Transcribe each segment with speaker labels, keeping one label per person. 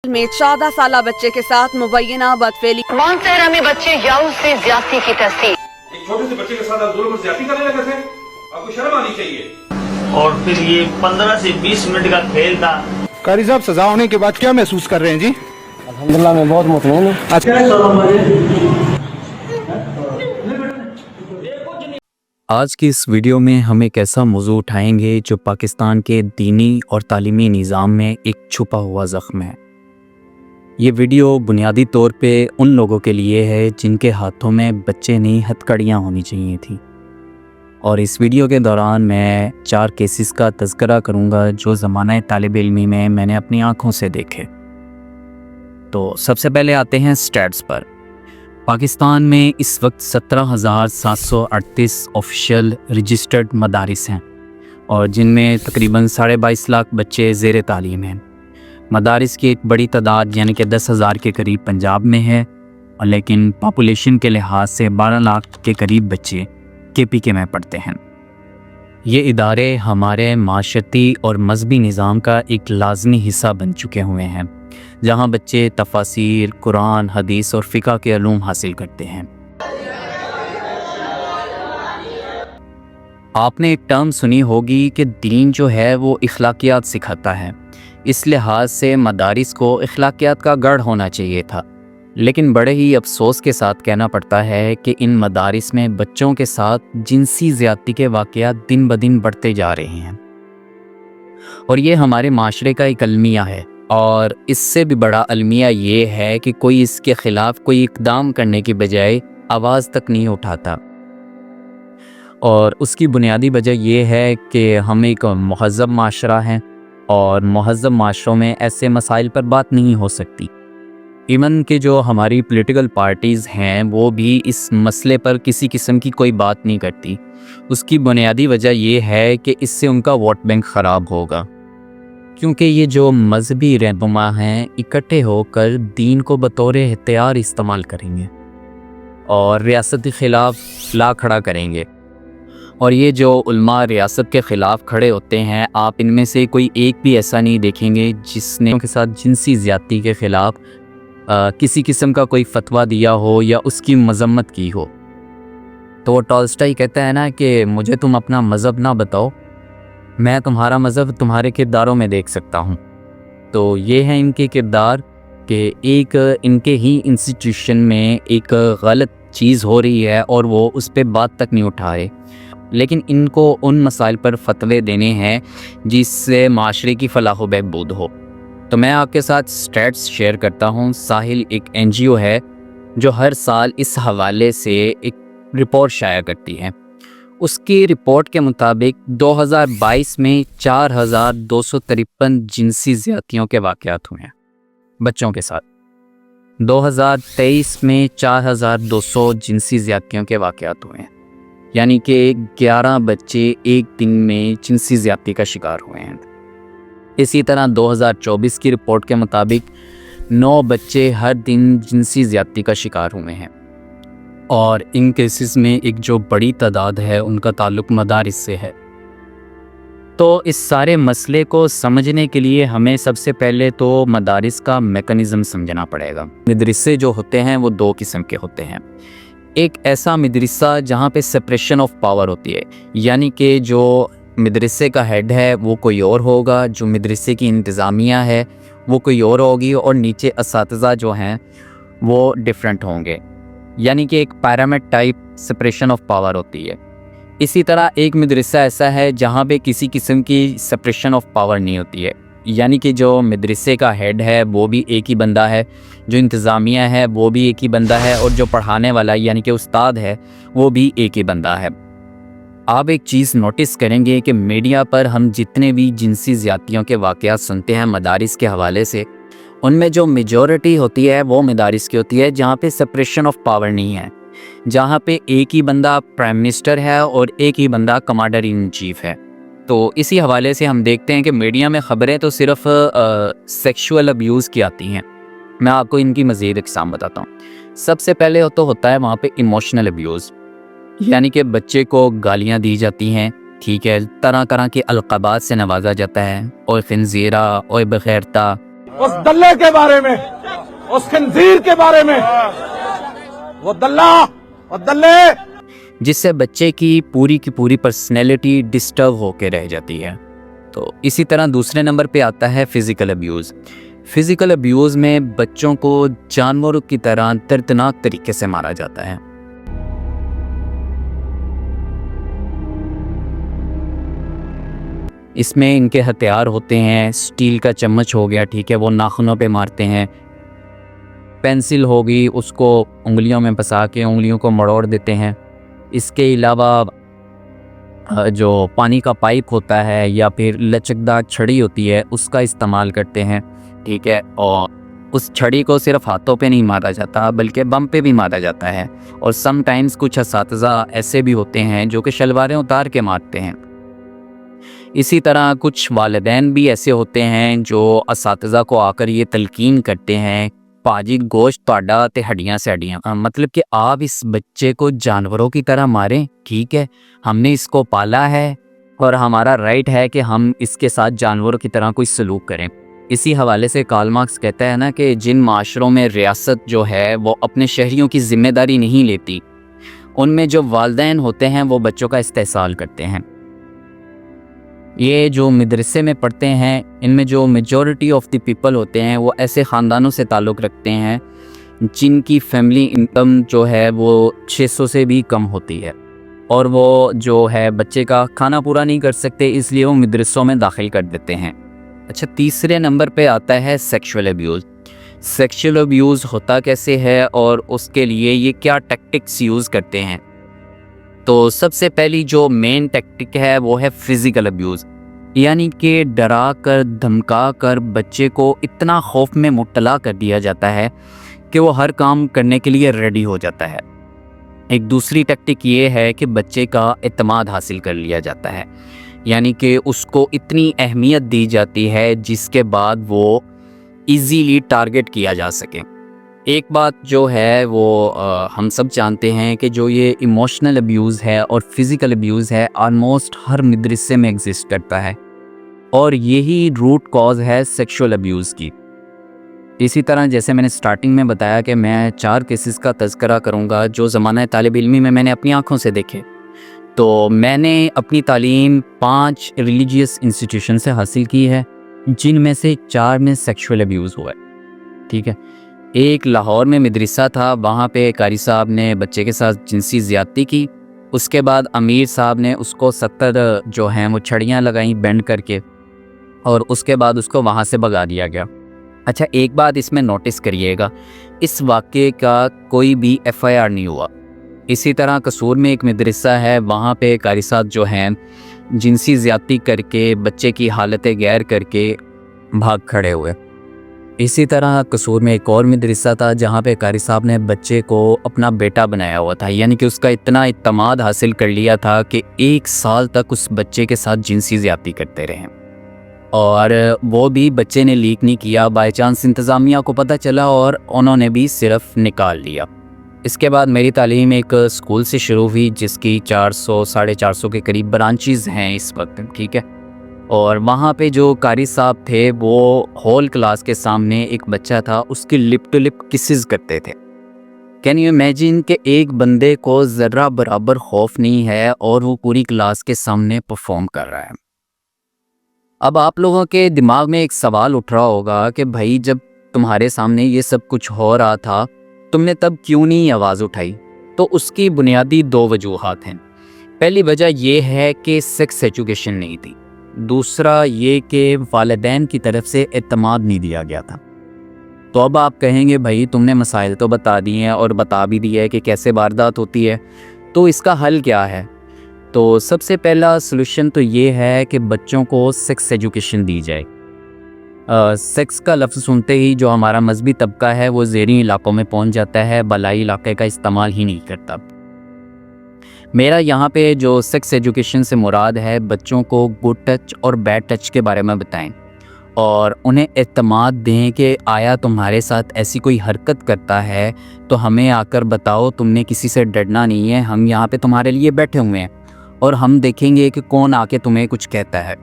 Speaker 1: में 14 साल बच्चे के साथ मुबैना बदफेली।
Speaker 2: मानसहरा में बच्चे याऊ से ज्यादती की तस्दीक।
Speaker 3: एक छोटे से बच्चे के साथ आप जुल्म और ज्यादती करने लगे थे, आपको शर्म आनी चाहिए।
Speaker 4: और फिर ये 15 से 20 मिनट का खेल था।
Speaker 5: कारी साहब, सजा होने के बाद क्या महसूस कर रहे हैं जी?
Speaker 6: अल्हम्दुलिल्लाह मैं बहुत मुतमईन हूँ।
Speaker 7: आज की इस वीडियो में हम एक ऐसा मौजू उठाएंगे जो पाकिस्तान के दीनी और तालीमी निज़ाम में एक छुपा हुआ ज़ख्म है। ये वीडियो बुनियादी तौर पे उन लोगों के लिए है जिनके हाथों में बच्चे नहीं हथकड़ियाँ होनी चाहिए थी। और इस वीडियो के दौरान मैं 4 केसेस का तज़किरा करूँगा जो ज़माना तालिब इल्मी में मैंने अपनी आँखों से देखे। तो सबसे पहले आते हैं स्टैट्स पर। पाकिस्तान में इस वक्त 17,738 ऑफिशियल रजिस्टर्ड मदारिस हैं और जिनमें तकरीबन 22.5 लाख बच्चे ज़ेर तालीम हैं। मदारिस की एक बड़ी तादाद यानी कि 10,000 के करीब पंजाब में है, और लेकिन पॉपुलेशन के लिहाज से 12 लाख के करीब बच्चे KPK में पढ़ते हैं। ये इदारे हमारे माशरती और मजहबी निज़ाम का एक लाजमी हिस्सा बन चुके हुए हैं, जहाँ बच्चे तफासीर, कुरान, हदीस और फ़िक़्ह के अलूम हासिल करते हैं। आपने एक टर्म सुनी होगी कि दीन जो है वो इखलाकियात सिखाता है। इस लिहाज से मदारिस को इखलाकियात का गढ़ होना चाहिए था, लेकिन बड़े ही अफसोस के साथ कहना पड़ता है कि इन मदारिस में बच्चों के साथ जिनसी ज़्यादती के वाक़यात दिन ब दिन बढ़ते जा रहे हैं, और ये हमारे माशरे का एक अलमिया है। और इससे भी बड़ा अलमिया ये है कि कोई इसके ख़िलाफ़ कोई इक़दाम करने की बजाय आवाज़ तक नहीं उठाता। और उसकी बुनियादी वजह ये है कि हम एक महज़्ज़ब माशरा हैं और महज़्ज़ब माशरों में ऐसे मसाइल पर बात नहीं हो सकती। इवन कि जो हमारी पॉलिटिकल पार्टीज़ हैं वो भी इस मसले पर किसी किस्म की कोई बात नहीं करती। उसकी बुनियादी वजह ये है कि इससे उनका वोट बैंक ख़राब होगा, क्योंकि ये जो मजहबी रहनुमा हैं इकट्ठे होकर दीन को बतौर हथियार इस्तेमाल करेंगे और रियासत के ख़िलाफ़ ला खड़ा करेंगे। और ये जो उलमा रियासत के ख़िलाफ़ खड़े होते हैं, आप इनमें से कोई एक भी ऐसा नहीं देखेंगे जिसने उनके साथ जिनसी ज़्यादती के ख़िलाफ़ किसी किस्म का कोई फतवा दिया हो या उसकी मज़म्मत की हो। तो टॉल्स्टॉय कहता है ना कि मुझे तुम अपना मज़हब ना बताओ, मैं तुम्हारा मज़हब तुम्हारे किरदारों में देख सकता हूँ। तो ये है इनके किरदार कि एक इनके ही इंस्टीट्यूशन में एक गलत चीज़ हो रही है और वो उस पर बात तक नहीं उठा रहे, लेकिन इनको उन मसाइल पर फतवे देने हैं जिससे माशरे की फलाह व बहबूद हो। तो मैं आपके साथ स्टैट्स शेयर करता हूँ। साहिल एक NGO है जो हर साल इस हवाले से एक रिपोर्ट शाया करती है। उसकी रिपोर्ट के मुताबिक 2022 में 4,253 जिनसी ज़्यादतियों के वाक़यात हुए हैं बच्चों के साथ। 2023 में 4,200 जिनसी ज़्यादतियों के वाक़यात हुए हैं, यानी कि 11 बच्चे एक दिन में जिनसी ज़्यादती का शिकार हुए हैं। इसी तरह 2024 की रिपोर्ट के मुताबिक 9 बच्चे हर दिन जिनसी ज़्यादती का शिकार हुए हैं, और इन केसेस में एक जो बड़ी तादाद है उनका ताल्लुक़ मदारिस से है। तो इस सारे मसले को समझने के लिए हमें सबसे पहले तो मदारिस का मेकनिज़म समझना पड़ेगा। मदरसे जो होते हैं वो 2 किस्म के होते हैं। एक ऐसा मदरसा जहाँ पे सेपरेशन ऑफ पावर होती है, यानी कि जो मदरसे का हेड है वो कोई और होगा, जो मदरसे की इंतज़ामिया है वो कोई और होगी, और नीचे असातिज़ा जो हैं वो डिफरेंट होंगे, यानी कि एक pyramid type separation of power होती है। इसी तरह एक मदरसा ऐसा है जहाँ पे किसी किस्म की सेपरेशन ऑफ पावर नहीं होती है, यानी कि जो मदरसे का हेड है वो भी एक ही बंदा है, जो इंतज़ामिया है वो भी एक ही बंदा है, और जो पढ़ाने वाला यानी कि उस्ताद है वो भी एक ही बंदा है। आप एक चीज़ नोटिस करेंगे कि मीडिया पर हम जितने भी जिनसी ज़्यादतियों के वाक़यात सुनते हैं मदारिस के हवाले से, उनमें जो मेजॉरिटी होती है वो मदारिस की होती है जहाँ पे सेपरेशन ऑफ पावर नहीं है, जहाँ पे एक ही बंदा प्राइम मिनिस्टर है और एक ही बंदा कमांडर इन चीफ है। तो इसी हवाले से हम देखते हैं कि मीडिया में ख़बरें तो सिर्फ सेक्सुअल अब्यूज़ की आती हैं। मैं आपको इनकी मज़ीद इक़साम बताता हूँ। सबसे पहले तो होता है वहाँ पे इमोशनल अब्यूज़, यानी कि बच्चे को गालियाँ दी जाती हैं, ठीक है, तरह तरह के अलक़ाबात से नवाजा जाता है, और खिंज़ीरा और बग़ैरता,
Speaker 5: उस दल्ले के बारे में, उस खंजीर के बारे में, वो दल्ला और दल्ले,
Speaker 7: जिससे बच्चे की पूरी पर्सनैलिटी डिस्टर्ब होकर रह जाती है। तो इसी तरह दूसरे नंबर पे आता है फ़िज़िकल अब्यूज़। फ़िज़िकल अब्यूज़ में बच्चों को जानवरों की तरह दर्दनाक तरीके से मारा जाता है। इसमें इनके हथियार होते हैं, स्टील का चम्मच हो गया, ठीक है, वो नाखूनों पे मारते हैं। पेंसिल होगी, उसको उंगलियों में फंसा के उंगलियों को मरोड़ देते हैं। इसके अलावा जो पानी का पाइप होता है या फिर लचकदार छड़ी होती है उसका इस्तेमाल करते हैं, ठीक है। और उस छड़ी को सिर्फ हाथों पे नहीं मारा जाता बल्कि बम पे भी मारा जाता है। और समटाइम्स कुछ असातिज़ा ऐसे भी होते हैं जो कि शलवारें उतार के मारते हैं। इसी तरह कुछ वालिदैन भी ऐसे होते हैं जो असातिज़ा को आकर ये तलकीन करते हैं, पाजी गोश्त तोड़ा ते हड्डियाँ से हड्डियाँ, मतलब कि आप इस बच्चे को जानवरों की तरह मारें, ठीक है, हमने इसको पाला है और हमारा राइट है कि हम इसके साथ जानवरों की तरह कोई सलूक करें। इसी हवाले से कार्ल मार्क्स कहता है ना कि जिन माशरों में रियासत जो है वो अपने शहरियों की ज़िम्मेदारी नहीं लेती, उनमें जो वालिदैन होते हैं वो बच्चों का इस्तेहसाल करते हैं। ये जो मदरसे में पढ़ते हैं इनमें जो मेजॉरिटी ऑफ द पीपल होते हैं वो ऐसे ख़ानदानों से ताल्लुक़ रखते हैं जिनकी फैमिली इनकम जो है वो 600 से भी कम होती है, और वो जो है बच्चे का खाना पूरा नहीं कर सकते, इसलिए वो मदरसों में दाखिल कर देते हैं। अच्छा, तीसरे नंबर पे आता है सेक्सुअल अब्यूज़। सेक्सुअल अब्यूज़ होता कैसे है और उसके लिए ये क्या टैक्टिक्स यूज़ करते हैं। तो सबसे पहली जो मेन टैक्टिक है वो है फ़िज़िकल अब्यूज़, यानी कि डरा कर धमका कर बच्चे को इतना खौफ में मुब्तला कर दिया जाता है कि वो हर काम करने के लिए रेडी हो जाता है। एक दूसरी टैक्टिक ये है कि बच्चे का एतमाद हासिल कर लिया जाता है, यानी कि उसको इतनी अहमियत दी जाती है जिसके बाद वो इजीली टारगेट किया जा सके। एक बात जो है वो हम सब जानते हैं कि जो ये इमोशनल अब्यूज़ है और फिज़िकल अब्यूज़ है ऑलमोस्ट हर मदरसे में एग्जिस्ट करता है, और यही रूट कॉज है सेक्सुअल अब्यूज़ की। इसी तरह जैसे मैंने स्टार्टिंग में बताया कि मैं 4 केसेस का तज़किरा करूँगा जो ज़माना तालिब इल्मी में मैंने अपनी आँखों से देखे। तो मैंने अपनी तालीम 5 रिलीजियस इंस्टीट्यूशन से हासिल की है, जिनमें से 4 में सेक्सुअल अब्यूज़ हुआ है, ठीक है। एक लाहौर में मदरसा था, वहाँ पे कारी साहब ने बच्चे के साथ जिनसी ज़्यादती की। उसके बाद अमीर साहब ने उसको 70 जो हैं वो छड़ियाँ लगाई बेंड करके, और उसके बाद उसको वहाँ से भगा दिया गया। अच्छा, एक बात इसमें नोटिस करिएगा, इस वाक़े का कोई भी FIR नहीं हुआ। इसी तरह कसूर में एक मदरसा है, वहाँ पे कारी साहब जो हैं जिनसी ज़्यादती करके बच्चे की हालत गैर करके भाग खड़े हुए। इसी तरह कसूर में एक और मदरसा था जहाँ पे कारी साहब ने बच्चे को अपना बेटा बनाया हुआ था, यानी कि उसका इतना इत्तमाद हासिल कर लिया था कि 1 साल तक उस बच्चे के साथ जिनसी ज़्यादती करते रहे, और वो भी बच्चे ने लीक नहीं किया। बाय चांस इंतज़ामिया को पता चला और उन्होंने भी सिर्फ निकाल लिया। इसके बाद मेरी तालीम एक स्कूल से शुरू हुई जिसकी 400 साढ़े 400 के करीब ब्रांचेज़ हैं इस वक्त, ठीक है। और वहाँ पे जो कारी साहब थे वो होल क्लास के सामने एक बच्चा था, उसकी लिप टू लिप किसेस करते थे। कैन यू इमेजिन कि एक बंदे को ज़रा बराबर खौफ नहीं है और वो पूरी क्लास के सामने परफॉर्म कर रहा है। अब आप लोगों के दिमाग में एक सवाल उठ रहा होगा कि भाई जब तुम्हारे सामने ये सब कुछ हो रहा था तुमने तब क्यों नहीं आवाज़ उठाई। तो उसकी बुनियादी 2 वजूहात हैं। पहली वजह यह है कि सेक्स एजुकेशन नहीं थी, दूसरा ये कि वालिदैन की तरफ से एतमाद नहीं दिया गया था। तो अब आप कहेंगे भाई तुमने मसाइल तो बता दिए हैं और बता भी दिया है कि कैसे वारदात होती है, तो इसका हल क्या है। तो सबसे पहला सलूशन तो ये है कि बच्चों को सेक्स एजुकेशन दी जाए। सेक्स का लफ्ज़ सुनते ही जो हमारा मजहबी तबका है वो ज़ेरी इलाकों में पहुंच जाता है, बलाई इलाके का इस्तेमाल ही नहीं करता। मेरा यहाँ पे जो सेक्स एजुकेशन से मुराद है बच्चों को गुड टच और बैड टच के बारे में बताएं और उन्हें एतमाद दें कि आया तुम्हारे साथ ऐसी कोई हरकत करता है तो हमें आकर बताओ, तुमने किसी से डरना नहीं है, हम यहाँ पे तुम्हारे लिए बैठे हुए हैं और हम देखेंगे कि कौन आके तुम्हें कुछ कहता है।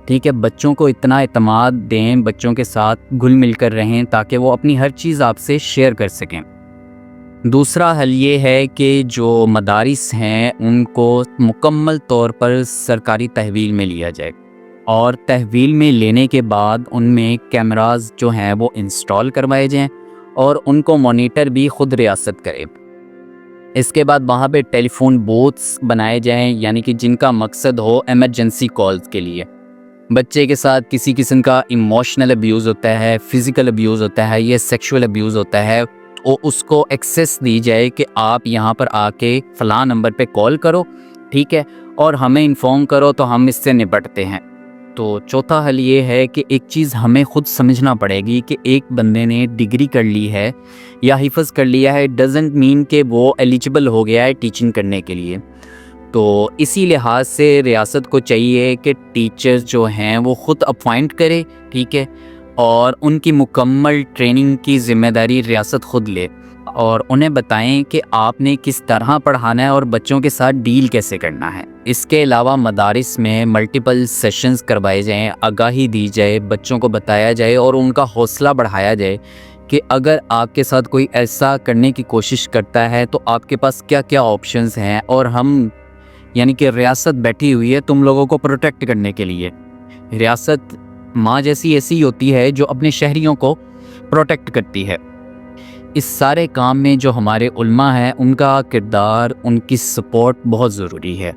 Speaker 7: ٹھیک ہے، بچوں کو اتنا اعتماد دیں، بچوں کے ساتھ گھل مل کر رہیں تاکہ وہ اپنی ہر چیز آپ سے شیئر کر سکیں۔ دوسرا حل یہ ہے کہ جو مدارس ہیں ان کو مکمل طور پر سرکاری تحویل میں لیا جائے، اور تحویل میں لینے کے بعد ان میں کیمراز جو ہیں وہ انسٹال کروائے جائیں اور ان کو مانیٹر بھی خود ریاست کرے۔ اس کے بعد وہاں پہ ٹیلی فون بوتھس بنائے جائیں، یعنی کہ جن کا مقصد ہو ایمرجنسی کالز کے لیے۔ بچے کے ساتھ کسی قسم کا ایموشنل ابیوز ہوتا ہے، فزیکل ابیوز ہوتا ہے یا سیکشول ابیوز ہوتا ہے، تو اس کو ایکسیس دی جائے کہ آپ یہاں پر آ کے فلاں نمبر پہ کال کرو، ٹھیک ہے، اور ہمیں انفارم کرو تو ہم اس سے نپٹتے ہیں۔ تو چوتھا حل یہ ہے کہ ایک چیز ہمیں خود سمجھنا پڑے گی کہ ایک بندے نے ڈگری کر لی ہے یا حفظ کر لیا ہے ڈزنٹ مین کہ وہ ایلیجبل ہو گیا ہے ٹیچنگ کرنے کے لیے۔ تو اسی لحاظ سے ریاست کو چاہیے کہ ٹیچرز جو ہیں وہ خود اپوائنٹ کرے، ٹھیک ہے، اور ان کی مکمل ٹریننگ کی ذمہ داری ریاست خود لے، اور انہیں بتائیں کہ آپ نے کس طرح پڑھانا ہے اور بچوں کے ساتھ ڈیل کیسے کرنا ہے۔ اس کے علاوہ مدارس میں ملٹیپل سیشنز کروائے جائیں، آگاہی دی جائے، بچوں کو بتایا جائے اور ان کا حوصلہ بڑھایا جائے کہ اگر آپ کے ساتھ کوئی ایسا کرنے کی کوشش کرتا ہے تو آپ کے پاس کیا کیا آپشنز ہیں، اور ہم یعنی کہ ریاست بیٹھی ہوئی ہے تم لوگوں کو پروٹیکٹ کرنے کے لیے۔ ریاست ماں جیسی ایسی ہوتی ہے جو اپنے شہریوں کو پروٹیکٹ کرتی ہے۔ اس سارے کام میں جو ہمارے علماء ہیں ان کا کردار، ان کی سپورٹ بہت ضروری ہے،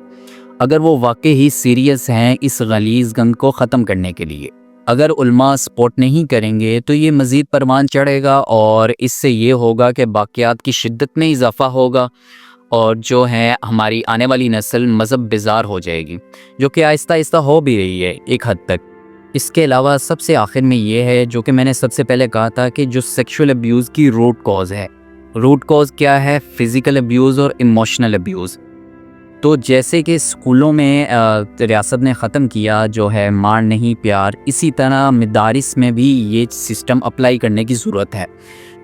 Speaker 7: اگر وہ واقعی ہی سیریس ہیں اس غلیظ گند کو ختم کرنے کے لیے۔ اگر علماء سپورٹ نہیں کریں گے تو یہ مزید پروان چڑھے گا، اور اس سے یہ ہوگا کہ واقعات کی شدت میں اضافہ ہوگا، اور جو ہے ہماری آنے والی نسل مذہب بیزار ہو جائے گی، جو کہ آہستہ آہستہ ہو بھی رہی ہے ایک حد تک۔ اس کے علاوہ سب سے آخر میں یہ ہے جو کہ میں نے سب سے پہلے کہا تھا کہ جو سیکشول ابیوز کی روٹ کاز ہے، روٹ کاز کیا ہے؟ فزیکل ابیوز اور ایموشنل ابیوز۔ تو جیسے کہ اسکولوں میں ریاست نے ختم کیا جو ہے مار نہیں پیار، اسی طرح مدارس میں بھی یہ سسٹم اپلائی کرنے کی ضرورت ہے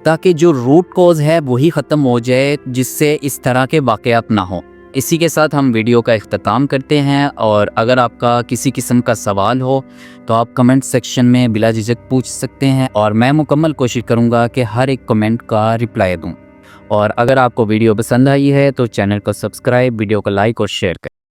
Speaker 7: تاکہ جو روٹ کاز ہے وہی ختم ہو جائے، جس سے اس طرح کے واقعات نہ ہوں۔ اسی کے ساتھ ہم ویڈیو کا اختتام کرتے ہیں، اور اگر آپ کا کسی قسم کا سوال ہو تو آپ کمنٹ سیکشن میں بلا جھجک پوچھ سکتے ہیں، اور میں مکمل کوشش کروں گا کہ ہر ایک کمنٹ کا رپلائی دوں۔ اور اگر آپ کو ویڈیو پسند آئی ہے تو چینل کو سبسکرائب، ویڈیو کو لائک اور شیئر کریں۔